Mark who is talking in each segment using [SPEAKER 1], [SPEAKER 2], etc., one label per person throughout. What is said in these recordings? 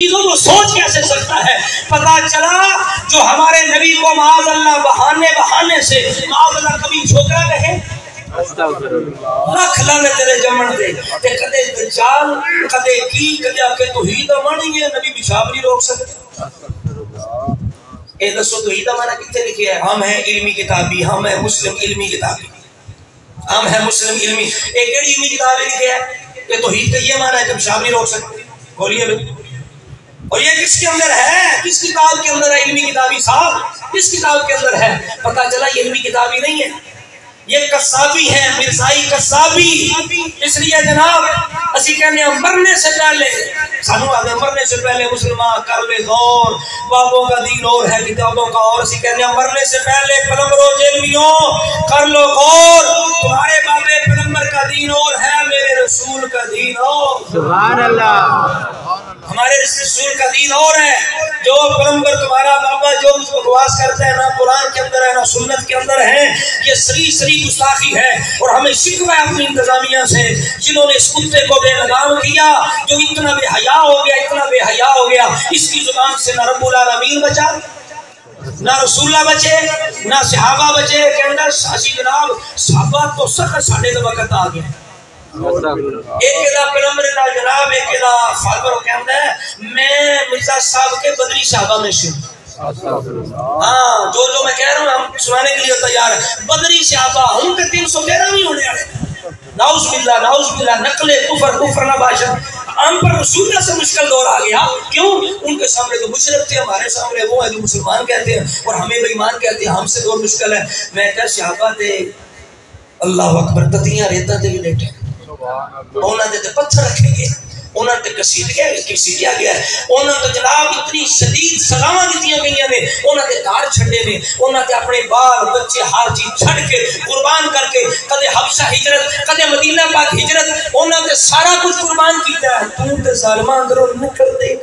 [SPEAKER 1] چیزوں کو سوچ کیسے سکتا ہے؟ پتا چلا جو ہمارے نبی کو معاذ اللہ بہانے سے معاذ اللہ کبھی چھوکرا کہے رکھ لانے تیرے جمن دے تے کدے دجال کدے کی کدے آکے توحید مانی ہے نبی پیشاب نہیں روک سکتے. اے دسو توحید مانا کتنے لکھے ہے؟ ہم ہیں علمی کتابی، ہم ہیں مسلم علمی کتابی، ہم ہیں مسلم علمی. ایک علمی کتاب لکھے ہے کہ توحید کا یہ مانا ہے کہ پیشاب نہیں روک سکتے. بولیے بھائی، اور یہ کس کے اندر ہے؟ کس کتاب کے اندر ہے؟ علمی کتابی صاحب کس کتاب کے اندر ہے؟ پتہ چلا یہ علمی کتابی نہیں ہے، یہ قصابی ہے، مرزائی قصابی. اس لیے جناب اسی کہنے ہیں مرنے سے پہلے سانو آگے مرنے سے پہلے مسلمان کر لے غور، بابوں کا دین اور ہے کتابوں کا اور. اسی کہنے ہیں مرنے سے پہلے پلمبروں جیلویوں کر لو غور، تمہارے بابے پلمبر کا دین اور ہے، میرے رسول کا دین اور. سبحان اللہ، ہمارے رسول کا دین اور ہے. جو پلمبر تمہارا بابا جو بکواس کرتا ہے نہ قرآن کے اندر ہے نہ سنت کے اندر ہے، یہ سری گستاخی ہے. اور ہمیں شکوہ ہے اپنی انتظامیہ سے جنہوں نے اس کتے کو بے لگام کیا، جو اتنا بے حیا ہو گیا، اتنا بے حیا ہو گیا. اس کی زبان سے نہ رب العالمین بچا، نہ رسول اللہ بچے، نہ صحابہ بچے. کہ اندر ساسی جناب صحابہ تو سخت ساڑھے دے وقت آ گئے. ایک ادا پلمبر دا جناب ایک ادا فاربر کے اندر ہے میں مرزا صاحب کے بدری صحابہ میں سے ہاں جو میں کہہ رہا ہوں ہم سنانے کے لیے تیار ہے. بدری صحابہ ہم کے 313 نہیں ہونے والے. نعوذ باللہ نقل کفر نہ باشد. ہم پر رسول اللہ سے مشکل دور آ گیا. کیوں؟ ان کے سامنے تو مشرک تھے، ہمارے سامنے وہ ہے جو مسلمان کہتے ہیں اور ہمیں بے ایمان کہتے ہیں. ہم سے دور مشکل ہے. میں کہا صحابہ تھے اللہ اکبر تتیاں ریتاں تے بھی لیٹے، انہوں نے پتھر رکھے گئے، انہوں نے کسیٹیا گیا ہے، انہوں نے جناب اتنی شدید سزاواں دتیاں گئیاں نے، انہوں نے دار چھڑے نے، انہوں نے اپنے بال بچے ہر چیز چھڑ کے قربان کر کے کدے حبشہ ہجرت کدے مدینہ پاک ہجرت انہوں نے سارا کچھ قربان کیتا ہے. تو تے ظالماں اندروں نکل دے،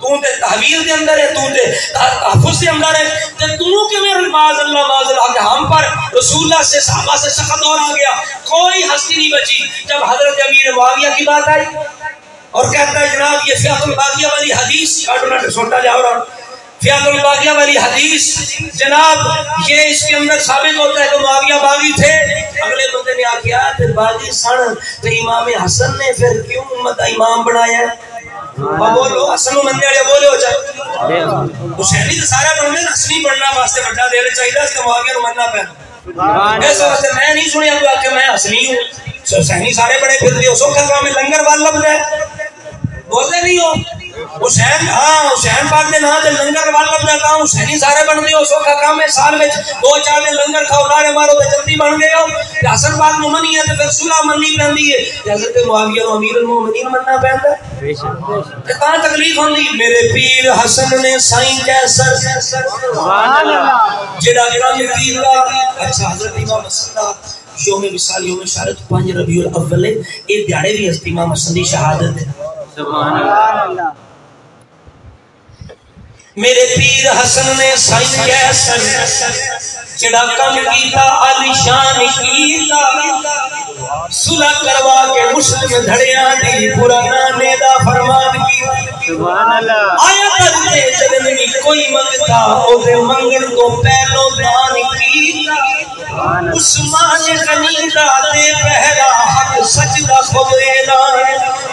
[SPEAKER 1] تو تے تحویل دے اندر ہے، تو تے تحفظ دے اندر ہے، تے تو کہ میرے معاذ اللہ کہ ہم پر رسول اللہ سے صحابہ سے سخت دور آ گیا. کوئی ہستی نہیں بچی. جب حضرت امیر معاویہ کی بات آئی اور کہتا ہے جناب یہ فیاض الباغیہ والی حدیث کاٹنا سوٹا جاؤ رہا فیاض الباغیہ والی حدیث جناب یہ اس کے اندر ثابت ہوتا ہے کہ معاویہ باغی تھے. اگلے بندے نے آکیا تے باغی سن تے امام حسن نے پھر کیوں امت امام بنایا ہے؟ بولو حسن مننے والے بولے ہو جائے حسینی تو سارا بننے حسنی بننا واسطے بڑا دیر چاہیے اس کا معاویہ مننا پہ اس واسطے میں نہیں سنیا کہ میں حسنی ہوں. حسینی سارے بڑے پھر دیو سو کھا میں لنگر وال لب جائے بولتے نہیں ہو حسین. ہاں حسین پاک نے نہا لنگر وال لب جاتا ہوں حسینی سارے بن دیو سو کھا میں سال میں 2-4 دن لنگر کھاؤ نارے مارو تو جلدی بن گئے ہو. حسن پاک نو منی ہے تو پھر صلح مننی پہندی ہے. حضرت معاویہ نو امیر المومنین مننا پہندا ہے. کہاں تکلیف ہوندی میرے پیر حسن نے سائیں کیسر سبحان اللہ جڑا کام کیتا. اچھا حضرت امام حسن یوم وصال یوم شہادت 5 ربیع الاول یہ دیہڑے بھی حضرت امام حسن دی شہادت ہے. سبحان اللہ. میرے پیر حسن نے سائیں کیسر جڑا کم کیتا علی شان کیتا صلح کروا کے مسلم دھڑیاں دی پرانے دا فرمان کیتا. سبحان اللہ. آیا کرتے جب نہیں کوئی منگتا او دے منگن تو پہلو دان کیتا. عثمان غنی دا دے پہلا حق سچ دا خبرے دان.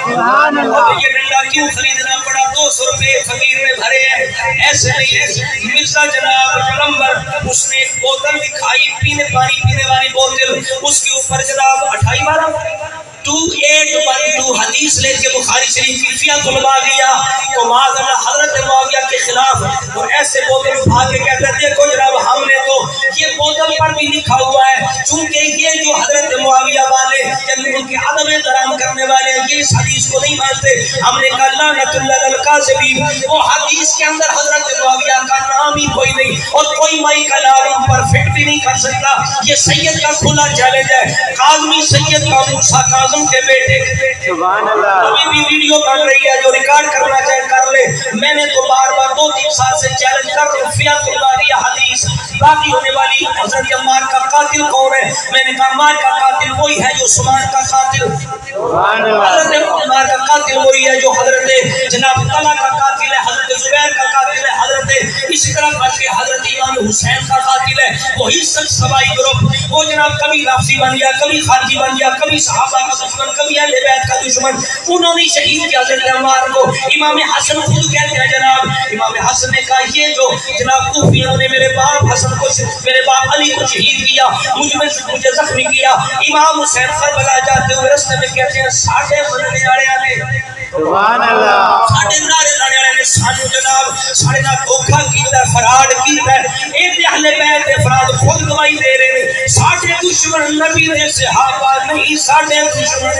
[SPEAKER 1] سبحان اللہ. یہ ڈنڈا کیوں خریدنا پڑا 200 روپے فقیر میں بھرے ہیں ایسے نہیں. مرزا جناب پلمبر اس نے ایک بوتل دکھائی پانی پینے والی بوتل اس کے اوپر جناب 28 2812 حدیث لے کے بخاری شریف کی فیاض الباغیہ تو معاذ اللہ حضرت معاویہ کے خلاف اور ایسے بوتل اٹھا کے کہتے ہیں دیکھو جناب ہم نے تو یہ بوتل پر بھی لکھا ہوا ہے چونکہ یہ جو حضرت معاویہ والے یعنی ان کے عدم احترام کرنے والے ہیں یہ اس حدیث کو نہیں مانتے. ہم نے کہا لعنت اللہ الکاذبین وہ حدیث کے اندر حضرت معاویہ کا نام ہی کوئی نہیں اور کوئی مائی کا نام ان پر فٹ بھی نہیں کر سکتا. یہ سید کا کھلا چیلنج ہے. کاظمی سید کا موسیٰ کاظم کے بیٹے سبحان اللہ ابھی بھی ویڈیو بن رہی ہے جو ریکارڈ کرنا چاہے کر لے. میں نے تو بار بار 2-3 سال سے چیلنج کر رہا ہوں، فیات الباریہ حدیث باقی ہونے والی حضرت عمار کا قاتل کون ہے؟ میں نے کہا عمار کا قاتل وہی ہے جو عثمان کا قاتل، حضرت عمار کا قاتل وہی ہے جو حضرت جناب طلحہ کا قاتل ہے، حضرت زبیر کا قاتل ہے، حضرت اسی طرح کر کے حضرت امام حسین کا قاتل ہے، وہی سب سبائی گروپ، وہ جناب کبھی رافضی بن گیا، کبھی خارجی بن گیا، کبھی صحابہ کا دشمن، کبھی اہل بیت کا دشمن، انہوں نے شہید کیا حضرت عمار کو۔ امام حسن خود کہتے ہیں جناب، امام حسن نے کہا یہ جو جناب کوفیوں نے میرے باپ حسن کو، میرے باپ علی کو شہید کیا، مجھے زخمی کیا، امام حسین کربلا جاتے ہوئے راستے میں کہتے ہیں ساڑھے مننے والے نے سبحان اللہ، ساڑھے نارے لانے والے نے سانو جناب ساڑھے نہ دھوکا کیتا ہے، فراڈ کیتا ہے، اے اہل بیت افراد خود گواہی دے رہے ہیں، ساڑھے دشمن نبی نے صحابہ نہیں، ساڑھے دشمن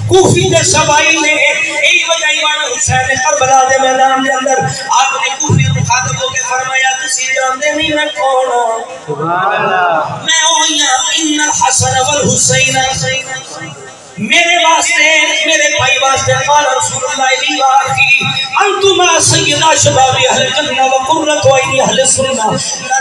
[SPEAKER 1] کوفی دے سبائی نے ایک وجہ امام حسین کربلا دے میدان دے اندر آپ نے کوفی مخاطب ہو کے فرمایا تسی جانتے نہیں میں کون ہوں؟ سبحان اللہ، میں ہویا ان الحسن والحسین، میرے واسطے میرے بھائی واسطے قال رسول اللہ علیہ وآلہ انتما سیدہ شباب اہل جنہ وقرۃ عین اہل سنہ،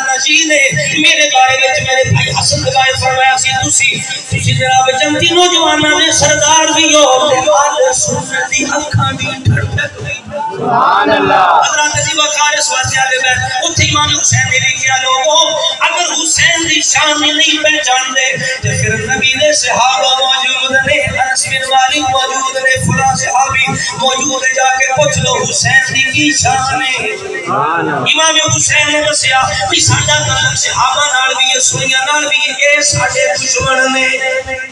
[SPEAKER 1] نجی نے میرے بارے میں میرے بھائی حسن کے بارے فرمایا سی تسی جناب جنتی نوجواناں نے سردار بھی ہو اہل سنت دی اکھاں دی ٹھنڈک ہوئی، سبحان اللہ۔ حضرت علی وقار اس واسطے آلے بیت اتھے امام حسین نے لکھیا لوگوں اگر حسین دی شان نہیں پہچان دے تو پھر نبی نے صحابہ موجود نے، انس بن مالک موجود نے، فلاں صحابی موجود ہے، جا کے پوچھ لو حسین دی کی شان ہے۔ امام حسین نے دسیا کہ ساڈا تعلق صحابہ نال بھی ہے، سنیاں نال بھی ہے، اے ساڈے دشمن نے،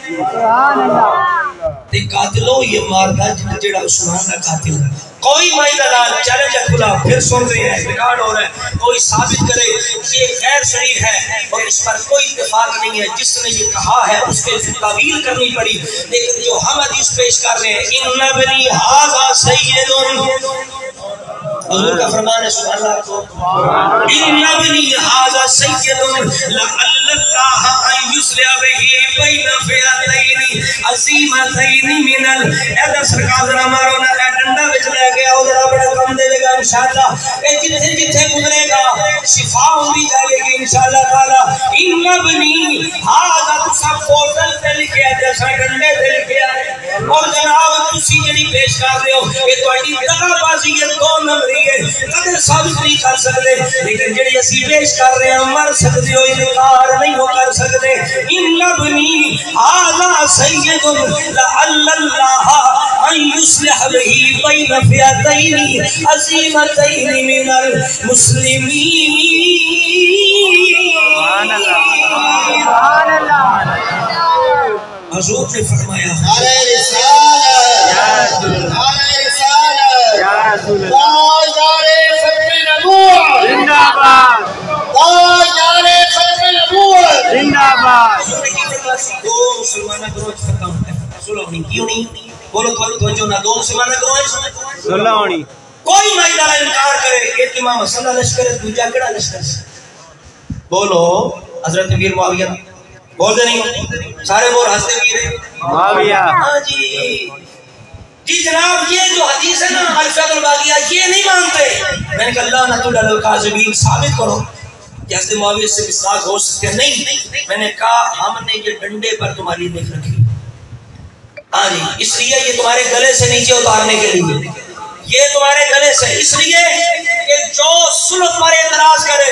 [SPEAKER 1] سبحان اللہ۔ تے قاتلو یہ ماردا جڑا عثمان کا قاتل ہے، کوئی مائی دلال چیلنج کھلا پھر سن رہے ہیں، ریکارڈ ہو رہا ہے، کوئی ثابت کرے یہ غیر صحیح ہے اور اس پر کوئی اتفاق نہیں ہے، جس نے یہ کہا ہے اس کے تعویل کرنی پڑی، لیکن جو ہم حدیث پیش کر رہے ہیں ان ابنی ھذا سید، حضور کا فرمان ہے سبحان اللہ کو، ان ابنی ھذا سید لعل اللہ ان یصلح بہ بین فئتین عظیمتین من ادھر سرکار ذرا مارو نہ ڈنڈا وچ لے گیا او ذرا بڑا کم دے گا انشاءاللہ، اے جتھے جتھے گزرے گا شفا ہوندی جائے گی انشاءاللہ تعالی۔ ان ابنی ھذا سب پورٹل تے لکھیا جیسا ڈنڈے تے لکھیا ہے، اور جناب تسی جڑی پیش کر رہے ہو یہ تہاڈی دغا بازی ہے، دو نمبری ہے، قدر ثابت نہیں کر سکتے، لیکن جڑی اسی پیش کر رہے ہیں مر سکتے ہو، انکار نہیں ہو کر سکتے۔ ان ابنی ھذا سید لعل اللہ ان یصلح بہ بین فئتین عظیمتین من المسلمین، سبحان اللہ۔ حضور نے فرمایا نعرہ رسالت، نعرہ رسالت، تاجدار ختم نبوت زندہ باد، تاجدار ختم نبوت زندہ باد۔ دو مسلمانہ گروہ ختم ہے، سلو نہیں کیوں نہیں؟ بولو توجہ نہ، دو مسلمانہ گروہ سلو ہونی، کوئی مائدہ انکار کرے ایک امام حسن کا لشکر ہے، دوجہ کڑا لشکر ہے؟ بولو حضرت امیر معاویہ، بول دے نہیں سارے بول ہنستے گیرے معاویہ، ہاں جی جی جناب یہ جو حدیث ہے نا الفیات الباغیہ یہ نہیں مانتے، میں نے کہا اللہ نہ تو ڈالو کاذبین، ثابت کرو کہ حضرت معاویہ سے مساق ہو سکتے ہیں، نہیں، میں نے کہا ہم نے یہ ڈنڈے پر تمہاری دیکھ رکھی، ہاں جی اس لیے یہ تمہارے گلے سے نیچے اتارنے کے لیے، یہ تمہارے گلے سے، اس لیے کہ جو صلح تمہارے اعتراض کرے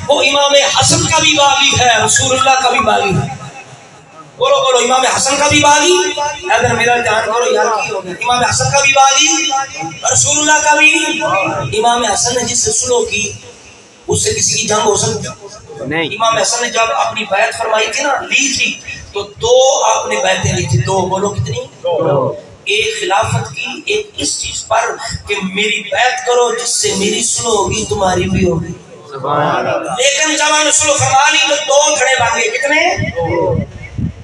[SPEAKER 1] وہ امام حسن کا بھی باغی ہے، رسول اللہ کا بھی باغی ہے، بولو بولو امام حسن کا بھی باغی، اگر میرا جان کرو یار کی ہو گیا، امام حسن کا بھی باغی، رسول اللہ کا بھی، امام حسن نے جس سے صلح کی اس سے کسی کی جنگ ہو سکتی نہیں، امام حسن نے جب اپنی بیعت فرمائی تھی نا، لی تھی تو دو آپ نے بیعتیں لی تھی، دو، بولو کتنی؟ ایک خلافت کی، ایک اس چیز پر کہ میری بیعت کرو جس سے میری صلح ہوگی تمہاری بھی ہوگی، لیکن جب ہم نے صلح فرما لی تو دو کھڑے بن گئے، کتنے؟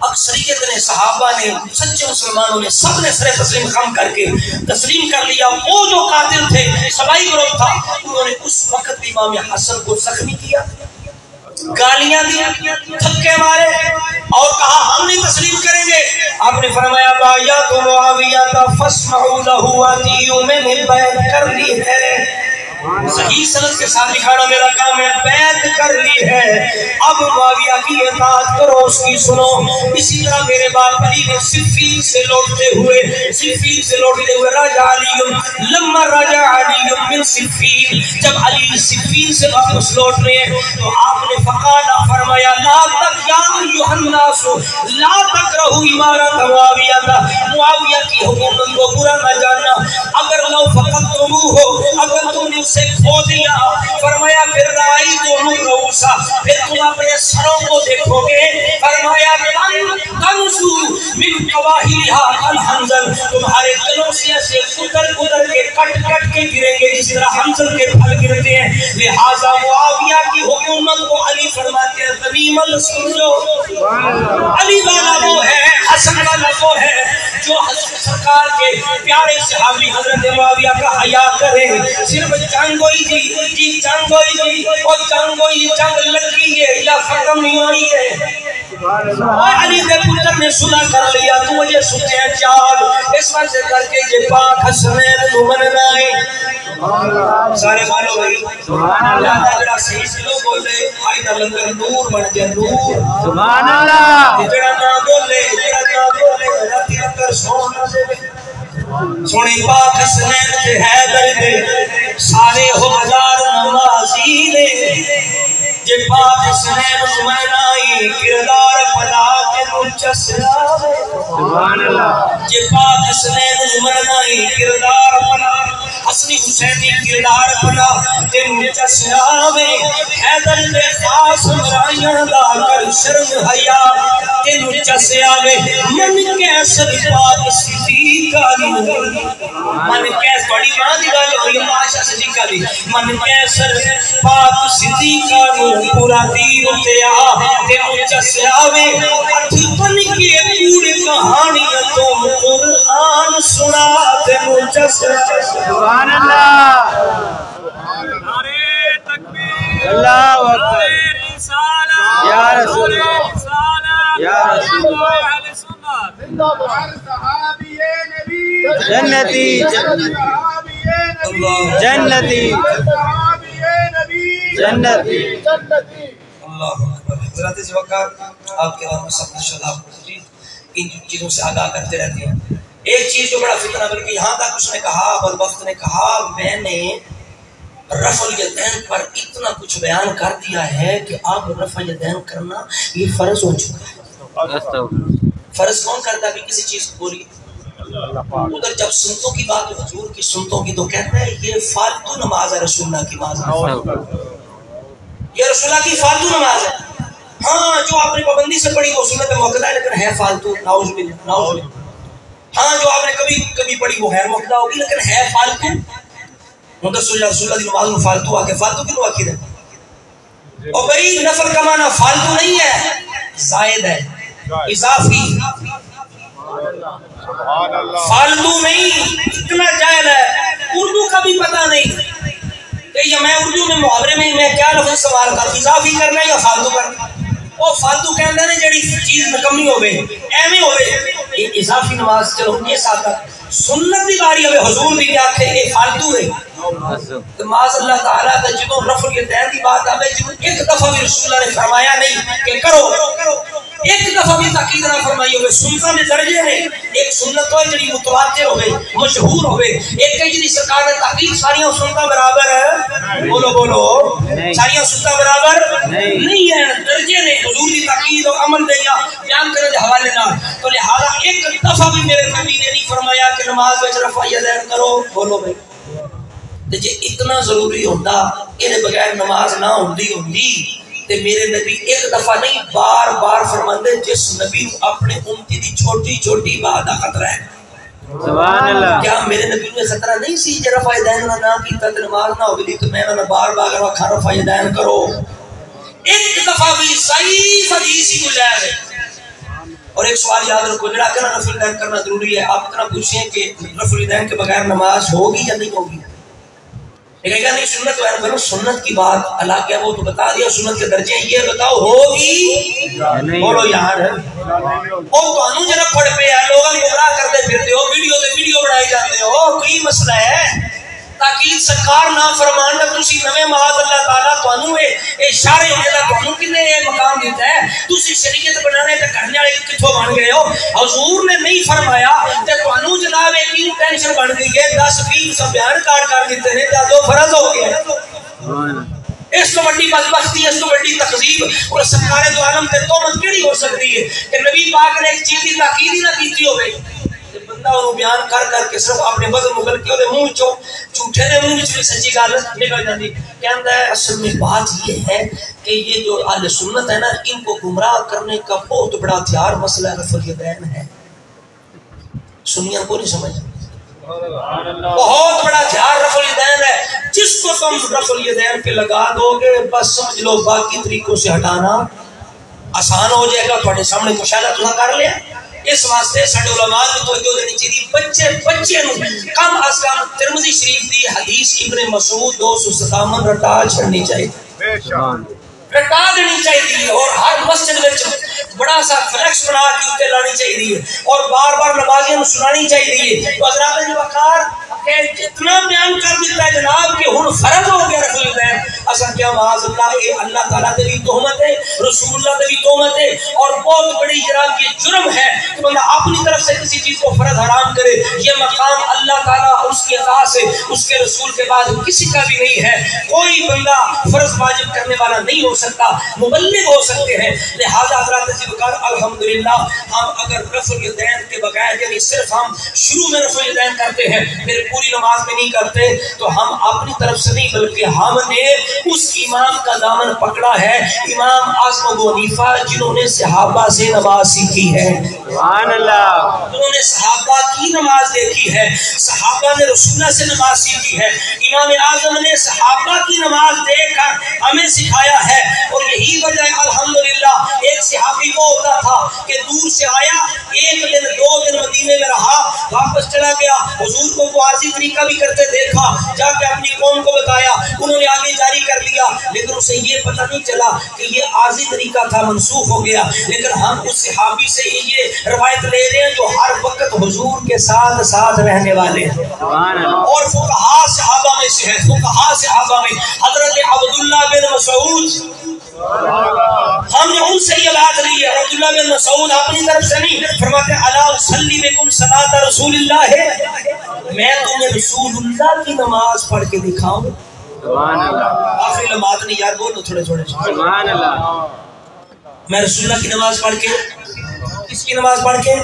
[SPEAKER 1] اکثریت نے، صحابہ نے، سچے مسلمانوں نے، سب نے سر تسلیم خم کر کے تسلیم کر لیا، وہ جو قاتل تھے سبائی گروہ تھا انہوں نے اس وقت امام حسن کو زخمی کیا، گالیاں دی، دھکے مارے اور کہا ہم نہیں تسلیم کریں گے، آپ نے فرمایا بایعت معاویہ فاسمعوا لہ واطیعوا، میں نے بیعت کر لی ہے، صحیح سند کے ساتھ دکھانا میرا کام ہے. بیعت کر لی ہے, اب معاویہ کی اطاعت کرو, اس کی سنو. اسی طرح میرے باپ علی نے صفین سے لوٹتے ہوئے راجع علی لما راجع علی من صفین, جب علی صفین سے واپس لوٹ رہے ہیں تو آپ نے فقالا فرمایا لا تک یا ایھا الناس لا تکرہوا امارۃ معاویہ کی حکومت کو برا نہ جاننا. اگر لو فقدتموہ, اگر تم نے اسے کھو دیا, فرمایا پھر رأیتم رؤوسا, پھر تم اپنے سروں کو دیکھو گے. فرمایا تنزو من قواہلھا الحنظل, تمہارے گلوں سے ایسے کتر کے کٹ کے گریں گے جس طرح حنظل کے پھل گرتے ہیں. لہذا معاویہ کی حکومت کو علی فرماتے ہیں غنیمت سمجھو. علی والا وہ ہے, حسن والا وہ ہے جو سرکار کے پیارے صحابی حضرت معاویہ کا حیا کرے. صرف جنگ ہوئی جی جنگ ہوئی جی, اور جنگ ہوئی, جنگ لگی ہے یا ختم نہیں ہوئی ہے. علی کے پتر نے سنا کر لیا, تو مجھے سنتے ہیں چال اس وجہ سے کر کے یہ پاک حسنین تو مننا ہے. سارے مانو بھائی سبحان اللہ. جڑا صحیح سے لوگ بولے آئی دا لنگر نور بن جائے نور. سبحان اللہ. جڑا نہ بولے راتی اندر سونا دے سونی پاک حسنین تے حیدر دے سارے ہو ہزار نمازی نے. جے پاک حسنین منائی کردار پلا کے نچس آوے. سبحان اللہ. جے پاک حسنین منائی کردار پلا, حسنی حسینی کردار پلا تے نچس آوے. حیدر دے خاص مرائیاں دا کر شرم حیا تے نچس آوے. من کیسر پاک صدیقہ نور, من کیسر بڑی ماں دی گل ہوئی عائشہ صدیقہ دی, من کیسر پاک صدیقہ نور پورا دین تے آ تے نچس آوے. اٹھ بن کے پوری کہانی تم قرآن سنا تے نچس. سبحان اللہ. نعرہ تکبیر, اللہ اکبر, یا رسول اللہ, یا رسول اللہ. جنتی جنتی جنتی. اللہ اکبر. حضرات اس وقت آپ کے بارے میں سب ماشاءاللہ ان چیزوں سے آگاہ کرتے رہتے ہیں. ایک چیز جو بڑا فتنہ, بلکہ یہاں تک اس نے کہا, بدبخت نے کہا, میں نے رفع الیدین پر اتنا کچھ بیان کر دیا ہے کہ اب رفع الیدین کرنا یہ فرض ہو چکا ہے. فرض کون کرتا ہے کسی چیز کو بولی. ادھر جب سنتوں کی بات ہے, حضور کی سنتوں کی, تو کہتا ہے یہ فالتو نماز ہے, رسول اللہ کی نماز ہے, یہ رسول اللہ کی فالتو نماز ہے. ہاں جو آپ نے پابندی سے پڑھی وہ سنت موقع ہے لیکن ہے فالتو. نعوذ باللہ, نعوذ باللہ. ہاں جو آپ نے کبھی پڑھی وہ غیر موقع ہوگی لیکن ہے فالتو. رسول اللہ کی نماز میں فالتو آ کے فالتو کیوں آخر ہے. اور بھائی نفل کا معنی فالتو نہیں ہے, زائد ہے, اضافی. فالتو نہیں, اتنا جائز ہے. اردو کا بھی پتہ نہیں کہ یہ میں اردو میں محاورے میں میں کیا لفظ سوال کر, اضافی کرنا ہے یا فالتو کرنا. وہ فالتو کہندے نے جڑی چیز نکمی ہوے ایویں ہوے, یہ اضافی نماز چلو یہ ساتھ سنت دی باری ہوے حضور دی آکھے یہ فالتو ہے. تو معاذ اللہ تعالیٰ کا جب رفع الیدین کی بات آئے, جب ایک دفعہ بھی رسول اللہ نے فرمایا نہیں کہ کرو, ایک دفعہ بھی تاکید نہ فرمائی ہوئے. سنتوں میں درجے نے, ایک سنت ہوئے جڑی متواتر ہوئے, مشہور ہوئے, ایک ہے جڑی سرکار نے تاکید ساریاں سنتوں برابر ہے. بولو ساریاں سنتوں برابر نہیں ہے, درجے نے. حضور دی تاکید اور عمل دیا بیان کرنے کے حوالے نہ, تو لہذا ایک دفعہ بھی میرے نبی نے نہیں فرمایا کہ نماز میں رفع الیدین کرو. بولو بھائی, جے اتنا ضروری ہوتا یہ بغیر نماز نہ ہوندی تے میرے نبی ایک دفعہ نہیں بار بار فرماندے. جس نبی اپنے امتی دی چھوٹی چھوٹی بات دا خطرہ ہے. سبحان اللہ. کیا میرے نبی نے خطرہ نہیں سی جے رفع الیدین نہ کیتا تے نماز نہ ہوگی, تو میں نے بار بار رفع الیدین کرو. ایک دفعہ بھی صحیح حدیث ہی گزار ہے. اور ایک سوال یاد رکھو, جڑا کہ رفع الیدین کرنا ضروری ہے, آپ اتنا پوچھیں کہ رفع الیدین کے بغیر نماز ہوگی یا نہیں ہوگی. لیکن نہیں سنت ہے, کرو سنت کی بات اللہ کیا وہ تو بتا دیا. سنت کے درجے یہ بتاؤ ہوگی. بولو یار, او تو جرا پڑ پہ لوگ گمراہ کرتے پھرتے ہو, ویڈیو تے ویڈیو بنائی جاتے ہو, کوئی مسئلہ ہے. تاکید سرکار نہ فرمان دا تسی نویں معاذ اللہ تعالیٰ توانو اے اشارے ہونے دا توانو کنے اے مقام دیتا ہے تسی شریعت بنانے تے کرنے والے کتھوں بن گئے ہو حضور نے نہیں فرمایا تے توانو جناب ایک ہی ٹینشن بن گئی ہے 10-20 سب بیان کر دیتے ہیں تے جو فرض ہو گیا اس تو بڑی بدبختی اس تو بڑی تقذیب اور سرکار دو عالم تے تومت کیڑی ہو سکتی ہے کہ نبی پاک نے ایک چیز دی تاکید ہی نہ کیتی ہوے تے بندہ انہوں بیان کر کے صرف اپنے وزن مغل کے دے منہ چوں جھوٹے دے منہ وچ سچی گل نکل جاندی کہندا ہے اصل میں بات یہ ہے کہ یہ جو اہل سنت ہے نا ان کو گمراہ کرنے کا بہت بڑا ہتھیار مسئلہ رفع الیدین ہے سنیاں کو نہیں سمجھ بہت بڑا ہتھیار رفع الیدین ہے جس کو تم رفع الیدین پہ لگا دو گے بس سمجھ لو باقی طریقوں سے ہٹانا آسان ہو جائے گا تھوڑے سامنے مشاہدہ تھا کر لیا اس واسطے ساڈے علماء نے توجہ دینی چاہیے بچے نو کم از کم ترمذی شریف دی حدیث ابن مسعود 257 رٹا چھڑنی چاہیے رٹا دینی چاہیے اور ہر مسجد وچ بڑا سا فلیکس بنا کے اوپر لانی چاہیے اور بار بار نمازیوں کو سنانی چاہیے تو حضرات نے وقار کہ اتنا بیان کر دیتا ہے جناب کہ ہن فرض ہو گیا رسول اللہ اصلا کیا معاذ اللہ یہ اللہ تعالیٰ دے بھی تہمت ہے رسول اللہ دے بھی تہمت ہے اور بہت بڑی جناب یہ جرم ہے کہ بندہ اپنی طرف سے کسی چیز کو فرض حرام کرے یہ مقام اللہ تعالیٰ اس کی عطا سے اس کے رسول کے بعد کسی کا بھی نہیں ہے کوئی بندہ فرض واجب کرنے والا نہیں ہو سکتا مبلغ ہو سکتے ہیں لہذا حضرات وقار الحمدللہ ہم اگر رفع الیدین کے بغیر یعنی صرف ہم شروع میں رفع الیدین کرتے ہیں پھر پوری نماز میں نہیں کرتے تو ہم اپنی طرف سے نہیں بلکہ ہم نے اس امام کا دامن پکڑا ہے امام اعظم ابو حنیفہ جنہوں نے صحابہ سے نماز سیکھی ہے سبحان اللہ انہوں نے صحابہ کی نماز دیکھی ہے صحابہ نے رسول اللہ سے نماز سیکھی ہے امام اعظم نے صحابہ کی نماز دیکھ کر ہمیں سکھایا ہے اور یہی وجہ ہے الحمدللہ ایک صحابی وہ ہوتا تھا کہ دور سے آیا ایک دن 2 دن مدینے میں رہا واپس چلا گیا حضور کو واضح طریقہ بھی کرتے دیکھا جا کے اپنی قوم کو بتایا انہوں نے آگے جاری کر لیا لیکن اسے یہ پتہ نہیں چلا کہ یہ عارضی طریقہ تھا منسوخ ہو گیا لیکن ہم اس صحابی سے یہ روایت لے رہے ہیں جو ہر وقت حضور کے ساتھ رہنے والے ہیں اور فقہاء صحابہ میں سے ہیں فقہاء صحابہ میں حضرت عبداللہ بن مسعود ہم نے ان سے یہ بات لی ہے عبداللہ بن مسعود اپنی طرف سے نہیں فرماتے الا اصلی بکم صلاۃ رسول اللہ میں تمہیں رسول اللہ کی نماز پڑھ کے دکھاؤں سبحان اللہ آخری لمحات نہیں یار بولو تھوڑے سبحان اللہ میں رسول اللہ کی نماز پڑھ کے کس کی نماز پڑھ کے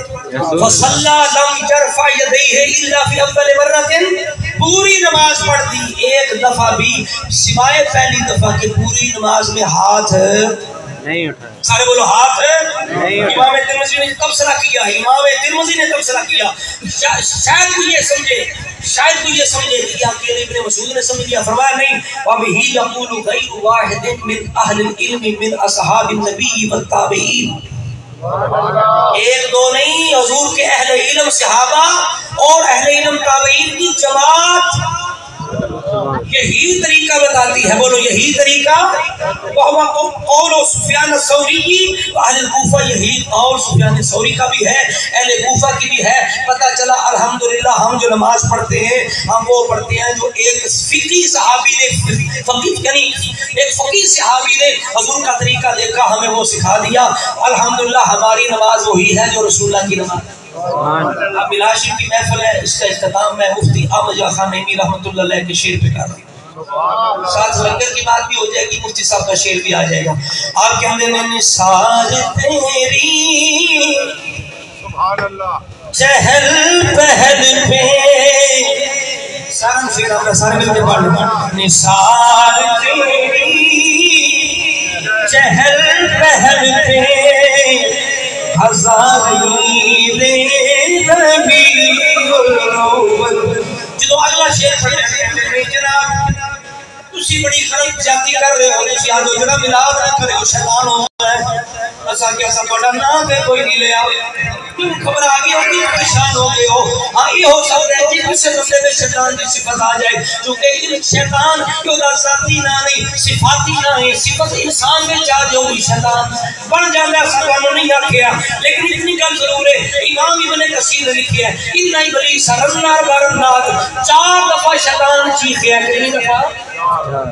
[SPEAKER 1] فصلى لم يرفع يديه الا في اول مره پوری نماز پڑھ دی ایک دفعہ بھی سوائے پہلی دفعہ کہ پوری نماز میں ہاتھ نہیں اٹھا سارے بولو ہاتھ امام ترمذی نے تبصرہ کیا امام ترمذی نے تبصرہ کیا شاید کو یہ سمجھے کہ اکیلے ابن مسعود نے سمجھ لیا فرمایا نہیں وبه يقول غير واحد من اهل العلم من اصحاب النبي والتابعين ایک دو نہیں حضور کے اہل علم صحابہ اور اہل علم تابعین کی جماعت یہی طریقہ بتاتی ہے بولو یہی طریقہ قول سفیان الثوری اہل کوفہ یہی قول سفیان الثوری کا بھی ہے اہل کوفہ کی بھی ہے پتہ چلا الحمدللہ ہم جو نماز پڑھتے ہیں ہم وہ پڑھتے ہیں جو ایک فقی صحابی نے فقی صحابی نے حضور کا طریقہ دیکھا ہمیں وہ سکھا دیا الحمدللہ ہماری نماز وہی ہے جو رسول اللہ کی نماز اب ملاشی کی محفل ہے اس کا اختتام میں مفتی احمد خان نعیمی رحمۃ اللہ علیہ کے شعر پہ کر رہا ہوں ساتھ لنگر کی بات بھی ہو جائے گی مفتی صاحب کا شعر بھی آ جائے گا آپ کہنے میں نثار تیری چہل پہل پہ سارا شعر آپ سارے مل کے پڑھ لوں نثار تیری چہل پہل پہ جدو اگلا شعر پڑھے جناب تسی بڑی خراب جاتی کر رہے ہو جناب ملاد نہ کرے شیطان ہو اسا کیا سا بڑا نام پہ کوئی نہیں لے آؤ تم خبر آگی ہوگی پریشان ہو گئے ہو ہاں یہ ہو سکتا ہے جن سے بندے میں شیطان کی صفت آ جائے چونکہ ان شیطان کیوں دا ذاتی نہ نہیں صفاتی نہ ہے صفت انسان میں چاہ جو بھی شیطان بن جاتا ہے سبحانہ نہیں آکھیا لیکن اتنی گل ضرور ہے امام ابن کثیر نے لکھیا ہے ان ابلیس رنار برنات 4 دفعہ شیطان چیخیا کتنی دفعہ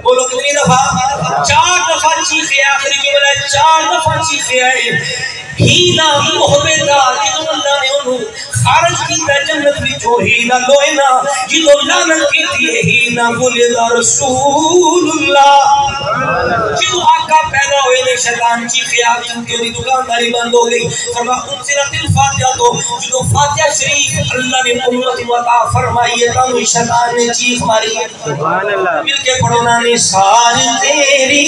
[SPEAKER 1] بولو کتنی دفعہ 4 دفعہ چیخیا آخری جملہ 4 دفعہ چیخیا ہے ہینا محبتا جدو اللہ نے انہوں خارج کیتا جنت وچوں ہینا لوئنا جدو لعنت کیتی ہے ہینا ولد رسول اللہ جدو آقا پیدا ہوئے نے شیطان چیخیا کیونکہ انہی دکانداری بند ہو گئی فرما انزلت الفاتحہ تو جدو فاتحہ شریف اللہ نے امت وطا فرمائی ہے تم شیطان نے چیخ ماری ہے سبحان اللہ مل کے پڑھونا نثار تیری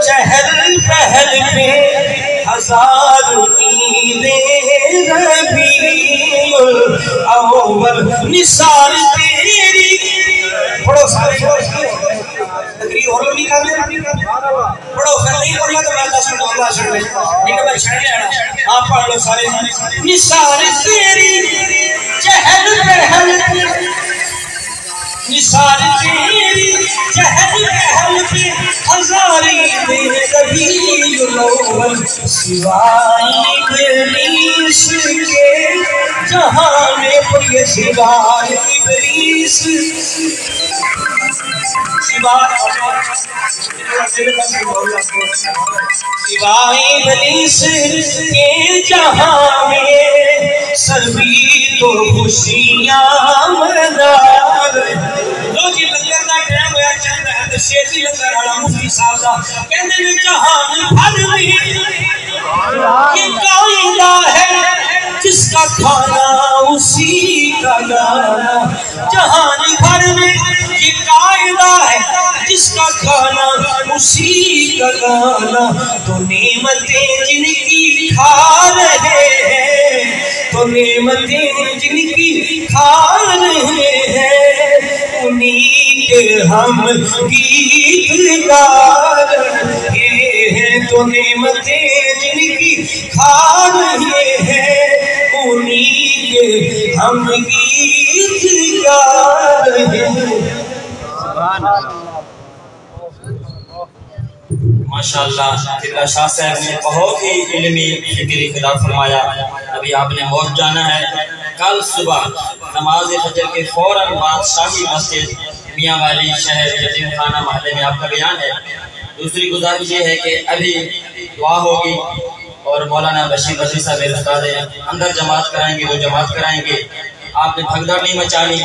[SPEAKER 1] چہل پہل پہ ہزار عیدیں ربیع الاول نثار تیری پڑھو سارے تقریر اور لمبی کر لیں پڑھو پھر نہیں پڑھنا تو میں 10 منٹ اللہ چھڑ لیں لیکن میں چھڑ لیں آپ پڑھ لو سارے نثار تیری چہل پہل نثار تیری چہل پہل پہ ہزاری عیدیں ربیع الاول سوائے ابلیس کے جہاں میں پڑھئے سوائے ابلیس سوائے ابلیس کے جہاں میں سبھی تو خوشیاں منا لو جی لنگر دا ٹائم ہویا چل رہا ہے تو شیخی لنگر والا مفتی صاحب دا کہندے نے جہان بھر میں یہ قاعدہ ہے جس کا کھانا اسی کا گانا جہان بھر میں یہ قاعدہ ہے جس کا کھانا اسی کا گانا تو نعمتیں جن کی کھا رہے ہیں تو نعمتیں جن کی کھا رہے ہیں انہی کے ہم گیت گا رہے ہیں تو نعمتیں جن کی کھا رہے ہیں انہی کے ہم گیت گا رہے ہیں ماشاءاللہ قبلہ شاہ صاحب نے بہت ہی علمی فکری خطاب فرمایا ابھی آپ نے موت جانا ہے کل صبح نماز فجر کے فوراً بعد شاہی مسجد میاں والی شہر یتیم خانہ محلے میں آپ کا بیان ہے دوسری گزارش یہ ہے کہ ابھی دعا ہوگی اور مولانا بشیر بشیر صاحب میرے استاد ہیں اندر جماعت کرائیں گے وہ جماعت کرائیں گے آپ نے بھگدڑ نہیں مچانی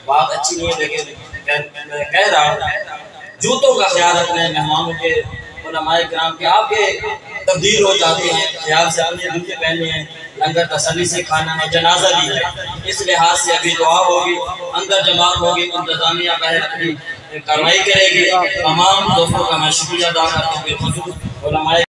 [SPEAKER 1] بات اچھی نہیں ہے لیکن میں کہہ رہا ہوں جوتوں کا خیال رکھنا ہے مہمانوں کے علماء کرام کے آپ کے تبدیل ہو جاتے ہیں خیال سے اپنے جوتے پہننے ہیں لنگر تسلی سے کھانا ہے جنازہ بھی ہے اس لحاظ سے ابھی دعا ہوگی اندر جماعت ہوگی انتظامیہ باہر اپنی کارروائی کرے گی تمام دوستوں کا میں شکریہ ادا کرتا ہوں کہ خصوص علماء